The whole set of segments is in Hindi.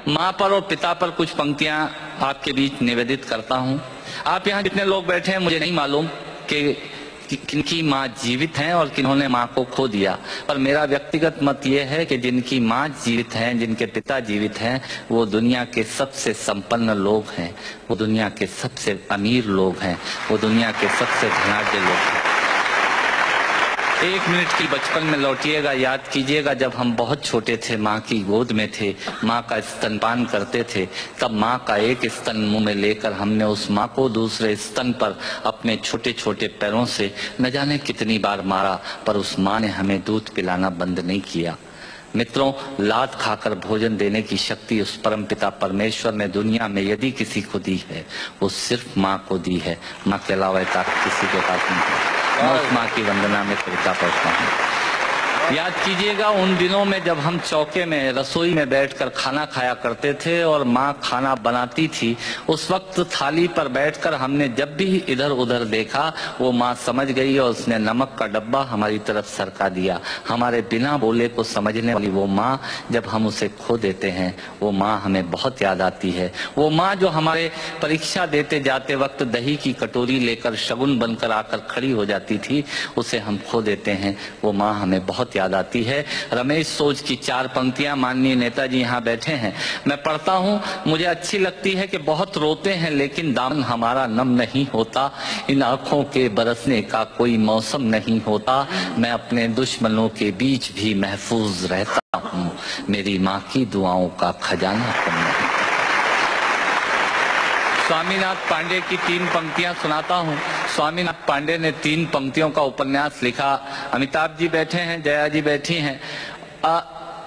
माँ पर और पिता पर कुछ पंक्तियां आपके बीच निवेदित करता हूं। आप यहाँ जितने लोग बैठे हैं मुझे नहीं मालूम कि किनकी माँ जीवित हैं और किन्होंने माँ को खो दिया, पर मेरा व्यक्तिगत मत यह है कि जिनकी माँ जीवित हैं, जिनके पिता जीवित हैं, वो दुनिया के सबसे संपन्न लोग हैं, वो दुनिया के सबसे अमीर लोग हैं, वो दुनिया के सबसे धनाढ्य लोग हैं। 1 मिनट की बचपन में लौटिएगा, याद कीजिएगा जब हम बहुत छोटे थे, माँ की गोद में थे, माँ का स्तनपान करते थे, तब माँ का एक स्तन मुंह में लेकर हमने उस माँ को दूसरे स्तन पर अपने छोटे छोटे पैरों से न जाने कितनी बार मारा, पर उस माँ ने हमें दूध पिलाना बंद नहीं किया। मित्रों, लात खाकर भोजन देने की शक्ति उस परमपिता परमेश्वर ने दुनिया में यदि किसी को दी है, वो सिर्फ माँ को दी है। माँ के अलावा किसी के पास नहीं है। मैं उस माँ की वंदना में कविता पढ़ता हूँ। याद कीजिएगा उन दिनों में जब हम चौके में रसोई में बैठकर खाना खाया करते थे और माँ खाना बनाती थी, उस वक्त थाली पर बैठकर हमने जब भी इधर उधर देखा, वो माँ समझ गई और उसने नमक का डब्बा हमारी तरफ सरका दिया। हमारे बिना बोले को समझने वाली वो माँ, जब हम उसे खो देते हैं, वो माँ हमें बहुत याद आती है। वो माँ जो हमारे परीक्षा देते जाते वक्त दही की कटोरी लेकर शगुन बनकर आकर खड़ी हो जाती थी, उसे हम खो देते हैं। वो माँ हमें बहुत याद आती है। रमेश सोज की 4 पंक्तियां माननीय नेताजी यहाँ बैठे हैं, मैं पढ़ता हूँ, मुझे अच्छी लगती है कि बहुत रोते हैं लेकिन दामन हमारा नम नहीं होता, इन आंखों के बरसने का कोई मौसम नहीं होता, मैं अपने दुश्मनों के बीच भी महफूज रहता हूँ, मेरी माँ की दुआओं का खजाना कम नहीं। स्वामीनाथ पांडे की 3 पंक्तियां सुनाता हूं। स्वामीनाथ पांडे ने 3 पंक्तियों का उपन्यास लिखा। अमिताभ जी बैठे हैं, जया जी बैठी हैं।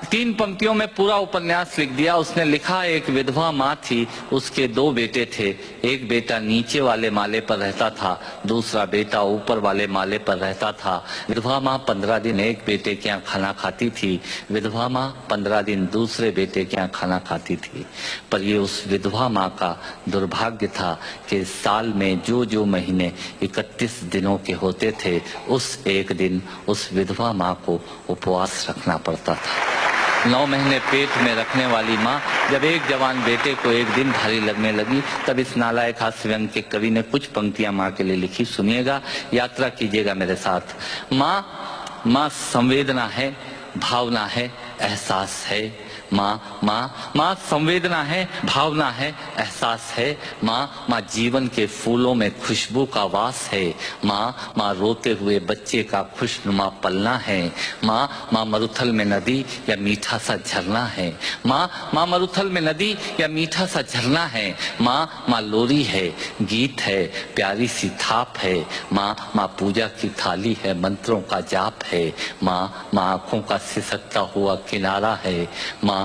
3 पंक्तियों में पूरा उपन्यास लिख दिया। उसने लिखा, एक विधवा माँ थी, उसके 2 बेटे थे, एक बेटा नीचे वाले माले पर रहता था, दूसरा बेटा ऊपर वाले माले पर रहता था। विधवा माँ 15 दिन एक बेटे के यहाँ खाना खाती थी, विधवा माँ 15 दिन दूसरे बेटे के यहाँ खाना खाती थी। पर ये उस विधवा माँ का दुर्भाग्य था कि साल में जो महीने 31 दिनों के होते थे, उस एक दिन उस विधवा माँ को उपवास रखना पड़ता था। 9 महीने पेट में रखने वाली माँ जब एक जवान बेटे को एक दिन भारी लगने लगी, तब इस नालायक हास्य व्यंग के कवि ने कुछ पंक्तियां माँ के लिए लिखी। सुनिएगा, यात्रा कीजिएगा मेरे साथ। माँ संवेदना है, भावना है, एहसास है। माँ संवेदना है, भावना है, एहसास है। माँ जीवन के फूलों में खुशबू का वास है। माँ रोते हुए बच्चे का खुशनुमा पलना है। माँ मरुथल में नदी या मीठा सा झरना है। माँ मरुथल में नदी या मीठा सा झरना है। माँ लोरी है, गीत है, प्यारी सी थाप है। माँ पूजा की थाली है, मंत्रों का जाप है। माँ आंखों का सिसकता हुआ किनारा है। माँ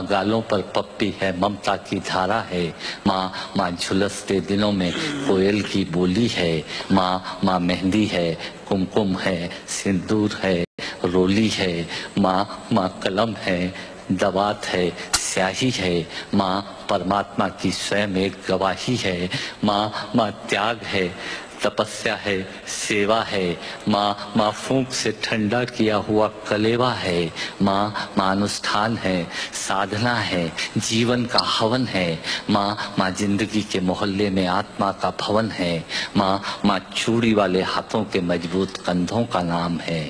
गालों पर पप्पी है, ममता की धारा है। माँ झुलसते दिनों में कोयल की बोली है। माँ मेहंदी है, कुमकुम है, सिंदूर है, रोली है। माँ कलम है, दवात है, स्याही है। माँ परमात्मा की स्वयं एक गवाही है। माँ त्याग है, तपस्या है, सेवा है। माँ फूंक से ठंडा किया हुआ कलेवा है। माँ अनुष्ठान है, साधना है, जीवन का हवन है। माँ जिंदगी के मोहल्ले में आत्मा का भवन है। माँ चूड़ी वाले हाथों के मजबूत कंधों का नाम है।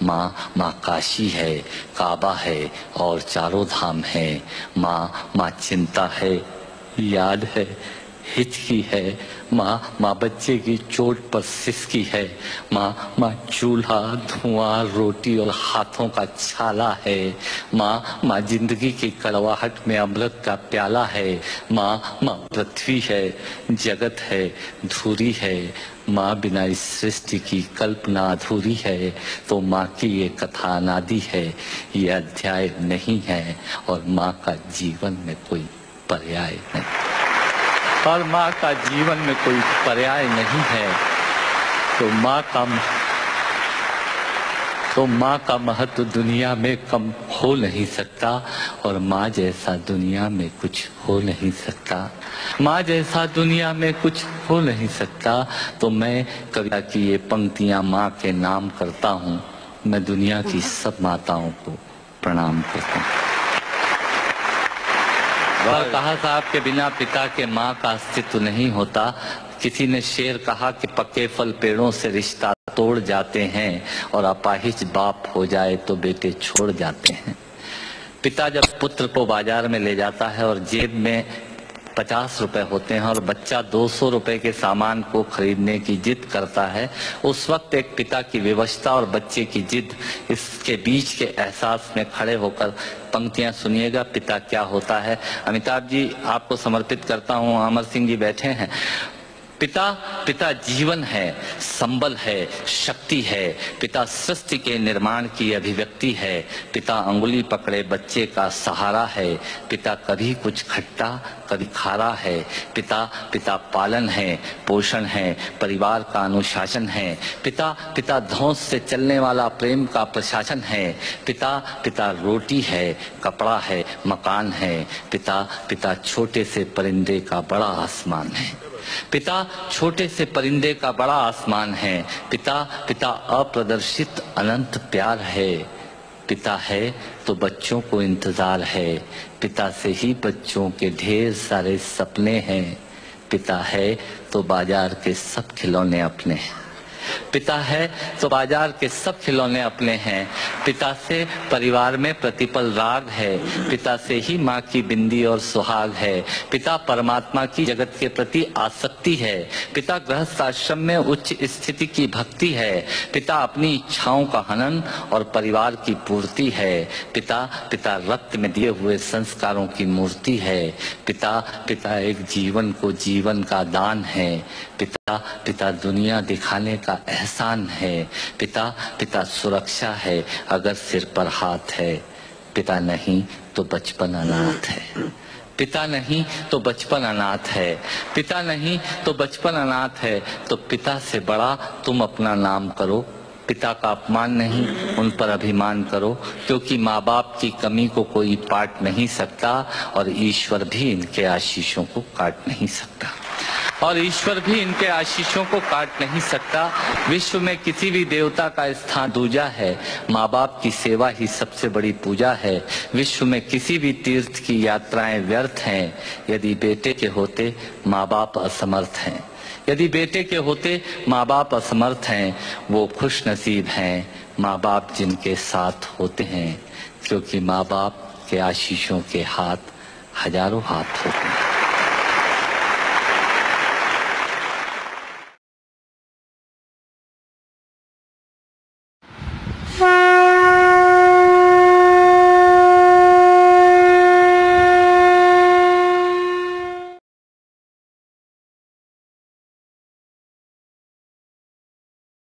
माँ काशी है, काबा है और चारों धाम है। माँ चिंता है, याद है, हिचकी है। माँ बच्चे की चोट पर सिसकी है। माँ चूल्हा, धुआं, रोटी और हाथों का छाला है। माँ जिंदगी की कड़वाहट में अमृत का प्याला है। माँ पृथ्वी है, जगत है, धुरी है। माँ बिना इस सृष्टि की कल्पना अधूरी है। तो माँ की ये कथा अनादि है, ये अध्याय नहीं है, और माँ का जीवन में कोई पर्याय नहीं, और माँ का जीवन में कोई पर्याय नहीं है। तो माँ का महत्व दुनिया में कम हो नहीं सकता, और माँ जैसा दुनिया में कुछ हो नहीं सकता। माँ जैसा दुनिया में कुछ हो नहीं सकता। तो मैं कविता की ये पंक्तियाँ माँ के नाम करता हूँ। मैं दुनिया की सब माताओं को प्रणाम करता हूँ। और कहा साहब के बिना पिता के माँ का अस्तित्व नहीं होता। किसी ने शेर कहा कि पक्के फल पेड़ों से रिश्ता तोड़ जाते हैं और अपाहिज बाप हो जाए तो बेटे छोड़ जाते हैं। पिता जब पुत्र को बाजार में ले जाता है और जेब में 50 रुपए होते हैं और बच्चा 200 रुपए के सामान को खरीदने की जिद करता है, उस वक्त एक पिता की विवशता और बच्चे की जिद, इसके बीच के एहसास में खड़े होकर पंक्तियां सुनिएगा पिता क्या होता है। अमिताभ जी आपको समर्पित करता हूं। अमर सिंह जी बैठे हैं। पिता जीवन है, संबल है, शक्ति है। पिता सृष्टि के निर्माण की अभिव्यक्ति है। पिता अंगुली पकड़े बच्चे का सहारा है। पिता कभी कुछ खट्टा कभी खारा है। पिता पालन है, पोषण है, परिवार का अनुशासन है। पिता धौंस से चलने वाला प्रेम का प्रशासन है। पिता रोटी है, कपड़ा है, मकान है। पिता छोटे से परिंदे का बड़ा आसमान है। पिता छोटे से परिंदे का बड़ा आसमान है। पिता अप्रदर्शित अनंत प्यार है। पिता है तो बच्चों को इंतजार है। पिता से ही बच्चों के ढेर सारे सपने हैं। पिता है तो बाजार के सब खिलौने अपने हैं। पिता है तो बाजार के सब खिलौने अपने हैं। पिता से परिवार में प्रतिपल राग है। पिता से ही माँ की बिंदी और सुहाग है। पिता परमात्मा की जगत के प्रति आसक्ति है। पिता गृहस्थ आश्रम में उच्च स्थिति की भक्ति है। पिता अपनी इच्छाओं का हनन और परिवार की पूर्ति है। पिता रक्त में दिए हुए संस्कारों की मूर्ति है। पिता एक जीवन को जीवन का दान है। पिता दुनिया दिखाने का एहसान है। पिता सुरक्षा है अगर सिर पर हाथ है। पिता नहीं तो बचपन अनाथ है। पिता नहीं तो बचपन अनाथ है। पिता नहीं तो बचपन अनाथ है। तो पिता से बड़ा तुम अपना नाम करो। पिता का अपमान नहीं, उन पर अभिमान करो, क्योंकि माँ बाप की कमी को कोई पाट नहीं सकता और ईश्वर भी इनके आशीषों को काट नहीं सकता। विश्व में किसी भी देवता का स्थान दूजा है। माँ बाप की सेवा ही सबसे बड़ी पूजा है। विश्व में किसी भी तीर्थ की यात्राएं व्यर्थ हैं यदि बेटे के होते माँ बाप असमर्थ हैं। यदि बेटे के होते माँ बाप असमर्थ हैं, वो खुश नसीब हैं माँ बाप जिनके साथ होते हैं, क्योंकि माँ बाप के आशीषों के हाथ हजारों हाथ होते हैं।